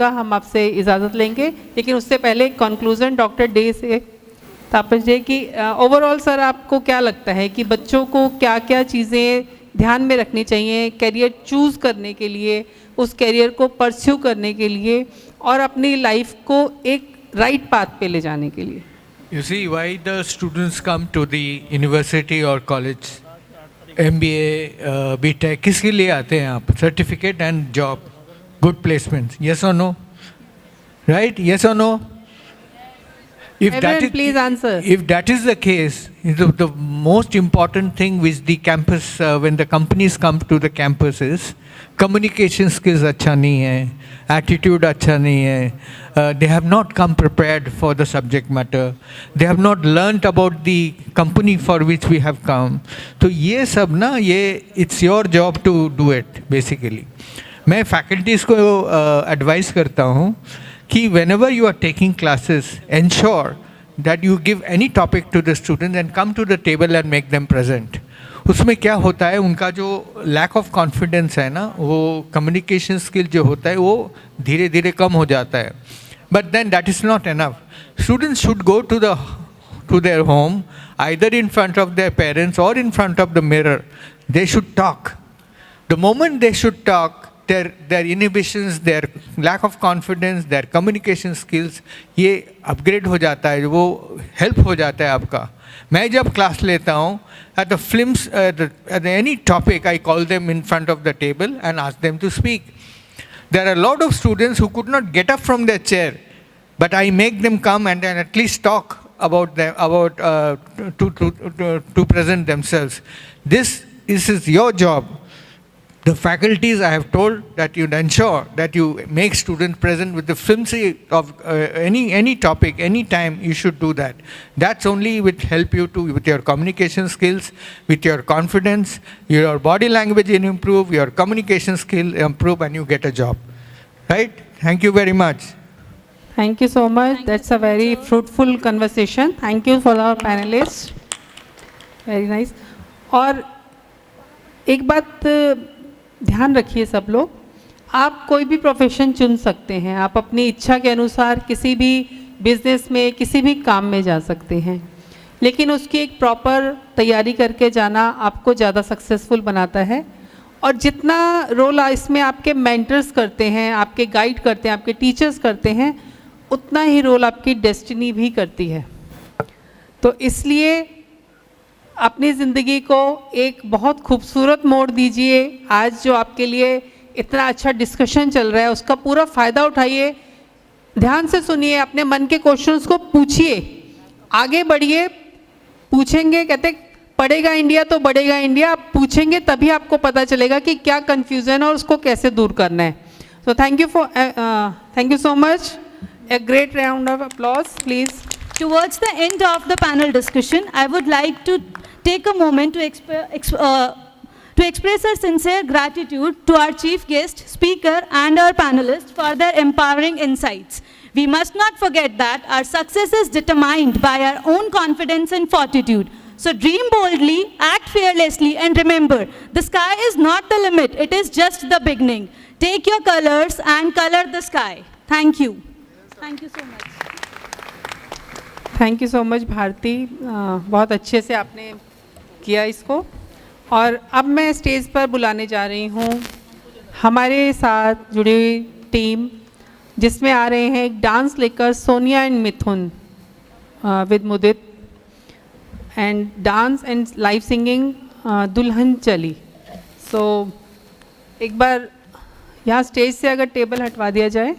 हम आपसे इजाज़त लेंगे, लेकिन उससे पहले कंक्लूजन डॉक्टर डे से तापस डे की ओवरऑल सर आपको क्या लगता है कि बच्चों को क्या क्या चीज़ें ध्यान में रखनी चाहिए करियर चूज़ करने के लिए, उस करियर को परस्यू करने के लिए और अपनी लाइफ को एक राइट पाथ पे ले जाने के लिए? You see, why the students come to the university or college, MBA, BTech, किसके लिए आते हैं आप? Certificate and job, good placements. Yes or no? Right? Yes or no? Everyone, please answer. If that is the case, the most important thing which the campus, when the companies come to the campus is communication skills अच्छा नहीं है, attitude अच्छा नहीं है, they have not come prepared for the subject matter, they have not learnt about the company for which we have come. तो ये सब ना ये it's your job to do it basically. मैं faculties को advise करता हूँ कि whenever you are taking classes, ensure that you give any topic to the students and come to the table and make them present. उसमें क्या होता है, उनका जो lack of confidence है ना, वो communication skill जो होता है वो धीरे धीरे कम हो जाता है. But then that is not enough. Students should go to their home, either in front of their parents or in front of the mirror. They should talk. The moment they should talk, their inhibitions, their lack of confidence, their communication skills, ये upgrade हो जाता है, वो help हो जाता है आपका. मैं जब class लेता हूँ, at the films, at any topic, I call them in front of the table and ask them to speak. There are a lot of students who could not get up from their chair, but I make them come and at least talk about them, to present themselves. This is your job. The faculties, I have told that you ensure that you make students present with the fluency of any topic, any time. You should do that. That's only will help you to with your communication skills, with your confidence, your body language will improve, your communication skill improve, and you get a job. Right? Thank you very much. Thank you so much. That's a very fruitful conversation. Thank you for our panelists. Very nice. और एक बात ध्यान रखिए सब लोग, आप कोई भी प्रोफेशन चुन सकते हैं, आप अपनी इच्छा के अनुसार किसी भी बिजनेस में किसी भी काम में जा सकते हैं, लेकिन उसकी एक प्रॉपर तैयारी करके जाना आपको ज़्यादा सक्सेसफुल बनाता है. और जितना रोल इसमें आपके मेंटर्स करते हैं, आपके गाइड करते हैं, आपके टीचर्स करते हैं, उतना ही रोल आपकी डेस्टिनी भी करती है. तो इसलिए अपनी ज़िंदगी को एक बहुत खूबसूरत मोड़ दीजिए. आज जो आपके लिए इतना अच्छा डिस्कशन चल रहा है उसका पूरा फ़ायदा उठाइए, ध्यान से सुनिए, अपने मन के क्वेश्चंस को पूछिए, आगे बढ़िए. पूछेंगे, कहते पढ़ेगा इंडिया तो बढ़ेगा इंडिया, आप पूछेंगे तभी आपको पता चलेगा कि क्या कन्फ्यूज़न है और उसको कैसे दूर करना है. So thank you so much. A great round of applause, please. Towards the end of the panel discussion, I would like to take a moment to express our sincere gratitude to our chief guest, speaker, and our panelists for their empowering insights. We must not forget that our success is determined by our own confidence and fortitude. So dream boldly, act fearlessly, and remember, the sky is not the limit, it is just the beginning. Take your colors and color the sky. Thank you. Thank you so much. Thank you so much Bharti, बहुत अच्छे से आपने किया इसको. और अब मैं stage पर बुलाने जा रही हूँ हमारे साथ जुड़ी हुई टीम, जिसमें आ रहे हैं एक डांस लेकर Sonia and Mithun with Mudit, and dance and live singing दुल्हन चली. सो एक बार यहाँ स्टेज से अगर टेबल हटवा दिया जाए.